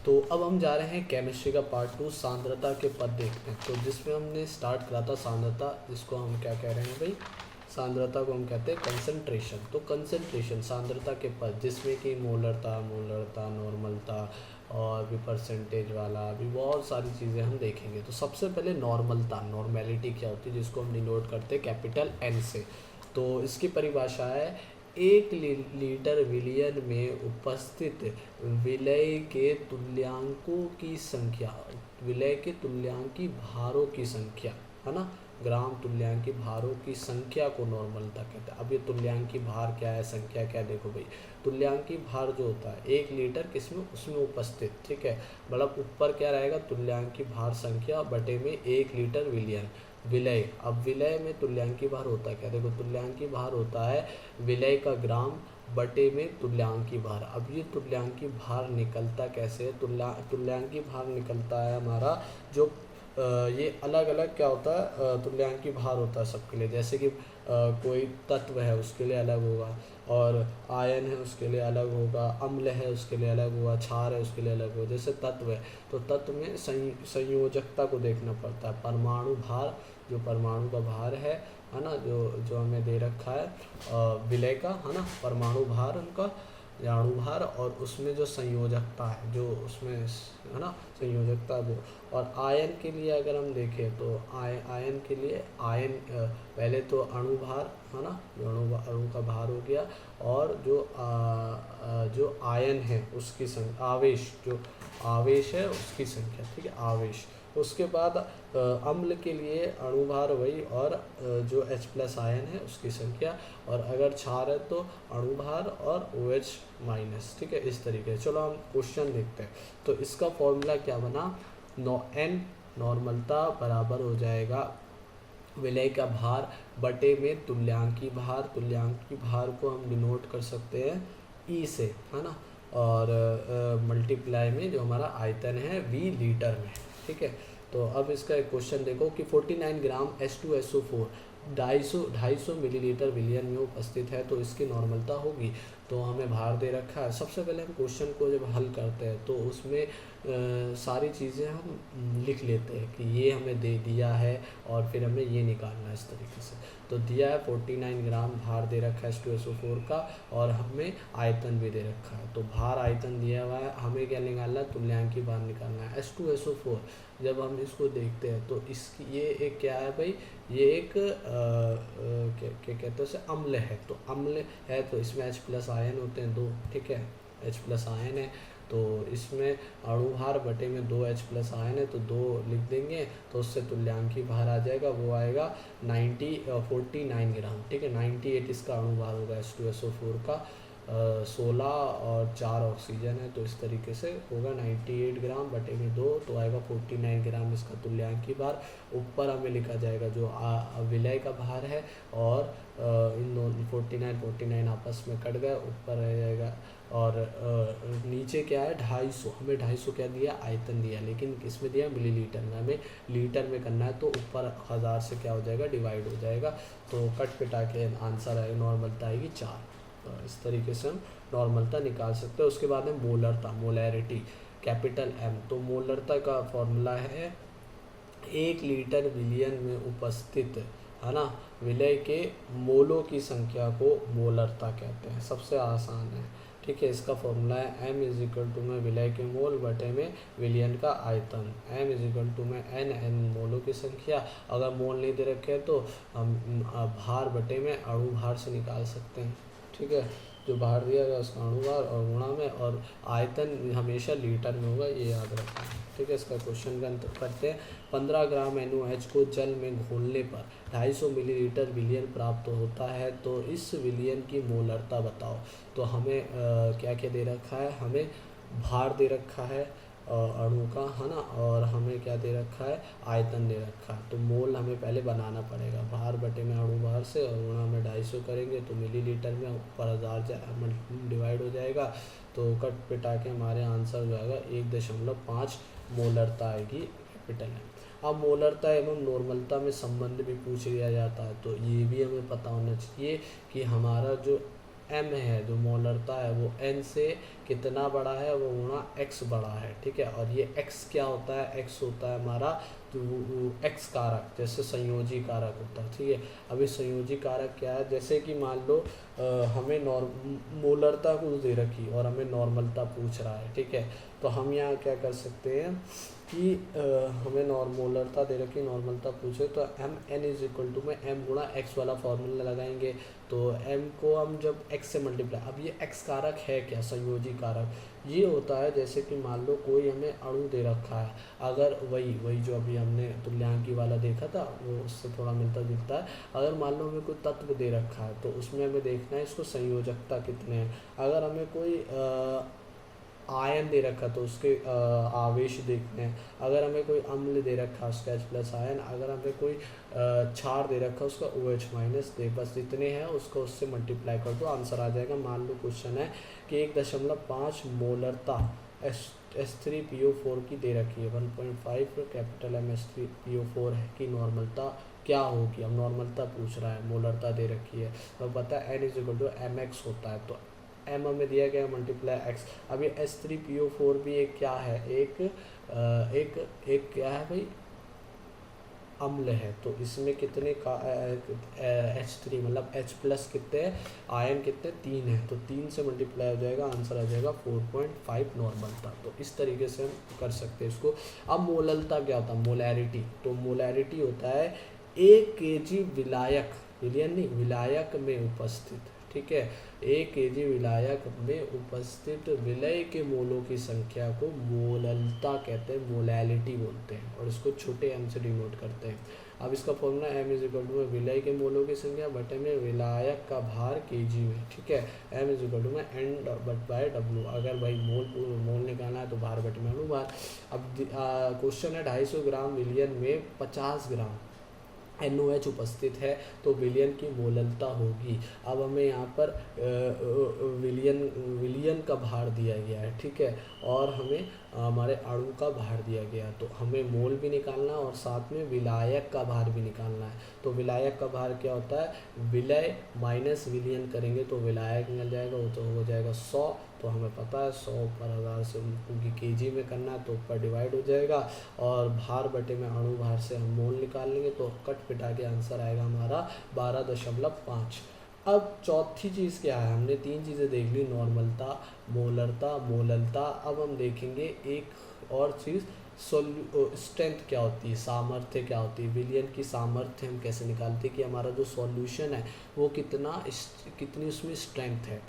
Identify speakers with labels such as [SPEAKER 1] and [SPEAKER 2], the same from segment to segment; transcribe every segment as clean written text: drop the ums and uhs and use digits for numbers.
[SPEAKER 1] तो अब हम जा रहे हैं केमिस्ट्री का पार्ट 2 सांद्रता के पद देखते हैं। तो जिसमें हमने स्टार्ट करा था सांद्रता, जिसको हम क्या कह रहे हैं भाई, सांद्रता को हम कहते हैं कंसंट्रेशन। तो कंसंट्रेशन सांद्रता के पद जिसमें कि मोलरता, नॉर्मलता और भी परसेंटेज वाला भी बहुत सारी चीज़ें हम देखेंगे। तो सबसे पहले नॉर्मलता, नॉर्मेलिटी क्या होती है जिसको हम डिनोट करते हैं कैपिटल एन से। तो इसकी परिभाषा है एक लीटर विलयन में उपस्थित विलय के तुल्यांकों की संख्या, विलय के तुल्यांकी भारों की संख्या, है ना, ग्राम तुल्यांकी भारों की संख्या को नॉर्मलता कहते हैं। अब ये तुल्यांकी भार क्या है, संख्या क्या है, देखो भाई तुल्यांकी भार जो होता है 1 लीटर किसमें, उसमें उपस्थित, ठीक है, मतलब ऊपर क्या रहेगा तुल्यांकी भार संख्या बटे में 1 लीटर विलयन विलय। अब विलय में तुल्यांकी भार होता है क्या, देखो तुल्यांकी भार होता है विलय का ग्राम बटे में तुल्यांकी भार। अब ये तुल्यांकी भार निकलता कैसे है, तुल्यांकी भार निकलता है हमारा जो ये अलग अलग क्या होता है तुल्यांकी भार होता है सबके लिए। जैसे कि कोई तत्व है उसके लिए अलग होगा, और आयन है उसके लिए अलग होगा, अम्ल है उसके लिए अलग होगा, क्षार है उसके लिए अलग होगा। जैसे तत्व है तो तत्व में संयोजकता को देखना पड़ता है। परमाणु भार, जो परमाणु का भार है ना, जो हमें दे रखा है विलय का, है ना, परमाणु भार उनका अणु भार, और उसमें जो संयोजकता है जो उसमें, है ना, संयोजकता वो। और आयन के लिए अगर हम देखें तो आयन के लिए आयन पहले तो अणु भार, है ना, जो अणु का भार हो गया, और जो आयन है उसकी संख्या, आवेश, जो आवेश है उसकी संख्या, ठीक है, आवेश। उसके बाद अम्ल के लिए अणुभार वही, और जो H+ आयन है उसकी संख्या, और अगर क्षार है तो अणुभार और OH-, ठीक है, इस तरीके से। चलो हम क्वेश्चन देखते हैं। तो इसका फॉर्मूला क्या बना, N नॉर्मलता बराबर हो जाएगा विलय का भार बटे में तुल्यांकी भार। तुल्यांकी भार को हम डिनोट कर सकते हैं E से, है ना, और मल्टीप्लाई में जो हमारा आयतन है V लीटर में, ठीक है। तो अब इसका एक क्वेश्चन देखो कि 49 ग्राम H2SO4 250 मिलीलीटर विलयन में उपस्थित है, तो इसकी नॉर्मलता होगी। तो हमें भार दे रखा है। सबसे पहले हम क्वेश्चन को जब हल करते हैं तो उसमें सारी चीज़ें हम लिख लेते हैं कि ये हमें दे दिया है और फिर हमें ये निकालना है इस तरीके से। तो दिया है 49 ग्राम भार दे रखा है H2SO4 का, और हमें आयतन भी दे रखा है। तो भार आयतन दिया हुआ है, हमें क्या निकालना है, तुल्यांकी भार निकालना है। H2SO4 जब हम इसको देखते हैं तो इसकी ये एक क्या है भाई, ये एक क्या कहते हैं उसे, अम्ल है। तो अम्ल है तो इसमें H+ आयन होते हैं 2, ठीक है, H+ आयन है, तो इसमें अणुभार बटे में 2 H+ आयन है, तो 2 लिख देंगे, तो उससे तुल्यांकी भार आ जाएगा, वो आएगा 49 ग्राम, ठीक है। 98 इसका अणुभार होगा H2SO4 का, 16 और 4 ऑक्सीजन है, तो इस तरीके से होगा 98 ग्राम बटे में 2, तो आएगा 49 ग्राम इसका तुल्यांकी भार। ऊपर हमें लिखा जाएगा जो विलय का भार है, और इन दोनों 49 आपस में कट गए, ऊपर रह जाएगा, और नीचे क्या है 250, हमें 250 क्या दिया, आयतन दिया, लेकिन इसमें दिया मिलीलीटर में, हमें लीटर में करना है, तो ऊपर 1000 से क्या हो जाएगा, डिवाइड हो जाएगा। तो कट पिटा के आंसर आएगा, नॉर्मलता आएगी 4। तो इस तरीके से हम नॉर्मलता निकाल सकते हैं। उसके बाद में मोलरता, मोलैरिटी, कैपिटल M। तो मोलरता का फॉर्मूला है 1 लीटर विलयन में उपस्थित, है ना, विलय के मोलों की संख्या को मोलरता कहते हैं। सबसे आसान है, ठीक है। इसका फॉर्मूला है M में विलय के मोल बटे में विलयन का आयतन। M में N मोलों की संख्या। अगर मोल नहीं दे रखे हैं तो हम भार बटे में अणु भार से निकाल सकते हैं, ठीक है। जो भार दिया गया उसका अणुभार और गुणा में, और आयतन हमेशा लीटर में होगा, ये याद रखना है, ठीक है। इसका क्वेश्चन का अंतर करते हैं। 15 ग्राम NaOH को जल में घोलने पर 250 मिलीलीटर विलयन प्राप्त होता है, तो इस विलयन की मोलरता बताओ। तो हमें क्या क्या दे रखा है, हमें भार दे रखा है अणु का, है ना, और हमें क्या दे रखा है, आयतन दे रखा है। तो मोल हमें पहले बनाना पड़ेगा, भार बटे में अणु भार से, और गुणा में 250 करेंगे तो मिलीलीटर में, ऊपर 1000 डिवाइड हो जाएगा, तो कट पिटा के हमारे आंसर जो आएगा 1.5 मोलरता आएगी, कैपिटल M। अब मोलरता एवं नॉर्मलता में संबंध भी पूछ लिया जाता है, तो ये भी हमें पता होना चाहिए कि हमारा जो M है, जो मोलरता है, वो N से कितना बड़ा है वो गुणा x बड़ा है, ठीक है। और ये x क्या होता है, x होता है हमारा तो x कारक, जैसे संयोजी कारक होता है, ठीक है। अभी संयोजी कारक क्या है, जैसे कि मान लो हमें मोलरता कुछ दे रखी और हमें नॉर्मलता पूछ रहा है, ठीक है। तो हम यहाँ क्या कर सकते हैं कि हमें मोलरता दे रखी, नॉर्मलता पूछे, तो M N is equal to में एम गुणा एक्स वाला फॉर्मूला लगाएंगे। तो एम को हम जब एक्स से मल्टीप्लाई, अब ये एक्स कारक है क्या, संयोजी कारक ये होता है जैसे कि मान लो कोई हमें अणु दे रखा है, अगर वही जो अभी हमने तुल्यांकी वाला देखा था वो उससे थोड़ा मिलता जुलता है। अगर मान लो हमें कोई तत्व दे रखा है तो उसमें हमें देखना है इसको संयोजकता कितने हैं। अगर हमें कोई आयन दे रखा तो उसके आवेश देखने हैं। अगर हमें कोई अम्ल दे रखा उसका H प्लस आयन, अगर हमें कोई क्षार दे रखा उसका OH माइनस दे, बस जितने हैं उसको उससे मल्टीप्लाई कर दो, आंसर आ जाएगा। मान लो क्वेश्चन है कि 1.5 मोलरता H3PO4 की दे रखी है, 1.5 कैपिटल M H3PO4 की नॉर्मलता क्या होगी। अब नॉर्मलता पूछ रहा है, मोलरता दे रखी है, तो पता है N is equal to mx होता है, तो m हमें दिया गया मल्टीप्लाई x। अब ये H3PO4 भी एक क्या है, एक क्या है भाई, अम्ल है। तो इसमें कितने का H3 मतलब H प्लस कितने आयन कितने 3 है, तो 3 से मल्टीप्लाई हो जाएगा, आंसर आ जाएगा 4.5 नॉर्मलता। तो इस तरीके से हम कर सकते हैं इसको। अब मोललता क्या होता है, मोलैरिटी, तो मोलैरिटी होता है 1 kg विलायक, विलयन नहीं, विलायक में उपस्थित, ठीक है, 1 kg विलायक में उपस्थित विलय के मोलों की संख्या को मोललता कहते हैं, मोलैलिटी बोलते हैं, और इसको छोटे m से डिनोट करते हैं। अब इसका formula m is equal to विलय के मोलों की संख्या बटे में विलायक का भार kg में, ठीक है। m इज इक्वल टू में n बट बाय w, अगर भाई मोल निकालना है तो भार बटे में अणु भार। अब क्वेश्चन है 250 ग्राम विलयन में 50 ग्राम NOH उपस्थित है तो विलयन की मोललता होगी। अब हमें यहाँ पर विलयन का भार दिया गया है, ठीक है, और हमें हमारे अणु का भार दिया गया, तो हमें मोल भी निकालना है और साथ में विलायक का भार भी निकालना है। तो विलायक का भार क्या होता है, विलय माइनस विलयन करेंगे तो विलायक मिल जाएगा, वो तो हो जाएगा 100। तो हमें पता है 100 पर 1000 से, क्योंकि केजी में करना है तो ऊपर डिवाइड हो जाएगा, और भार बटे में अणु भार से हम मोल निकाल लेंगे, तो कट पिटा के आंसर आएगा हमारा 12.5। अब चौथी चीज़ क्या है, हमने 3 चीज़ें देख ली, नॉर्मलता, मोलरता, मोललता। अब हम देखेंगे एक और चीज़, स्ट्रेंथ क्या होती है, सामर्थ्य क्या होती है, विलयन की सामर्थ्य हम कैसे निकालते हैं कि हमारा जो सॉल्यूशन है वो कितनी उसमें स्ट्रेंथ है।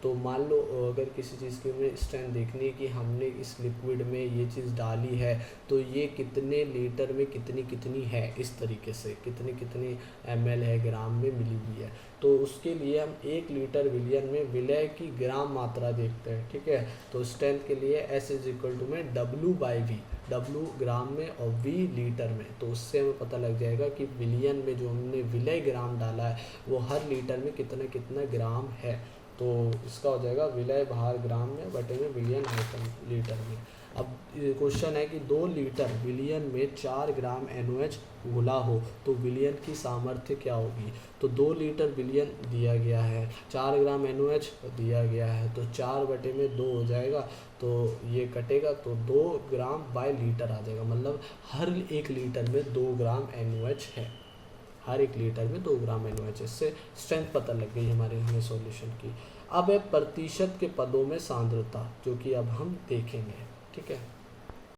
[SPEAKER 1] तो मान लो अगर किसी चीज़ की हमें स्ट्रेंथ देखनी है कि हमने इस लिक्विड में ये चीज़ डाली है तो ये कितने लीटर में कितनी है, इस तरीके से कितनी ml है, ग्राम में मिली हुई है, तो उसके लिए हम 1 लीटर विलयन में विलय की ग्राम मात्रा देखते हैं, ठीक है। तो स्ट्रेंथ के लिए S इज इक्वल टू में W/V, W ग्राम में और V लीटर में, तो उससे हमें पता लग जाएगा कि विलयन में जो हमने विलय ग्राम डाला है वो हर लीटर में कितना ग्राम है। तो इसका हो जाएगा विलय भार ग्राम में बटे में विलयन आयतन लीटर में। अब क्वेश्चन है कि 2 लीटर विलयन में 4 ग्राम NOH घुला हो तो विलयन की सामर्थ्य क्या होगी। तो 2 लीटर विलयन दिया गया है, 4 ग्राम NOH दिया गया है, तो 4 बटे में 2 हो जाएगा, तो ये कटेगा तो 2 ग्राम बाय लीटर आ जाएगा, मतलब हर 1 लीटर में 2 ग्राम NOH है, हर 1 लीटर में 2 ग्राम NOH। इससे स्ट्रेंथ पता लग गई हमें सॉल्यूशन की। अब है प्रतिशत के पदों में सांद्रता, जो कि अब हम देखेंगे, ठीक है।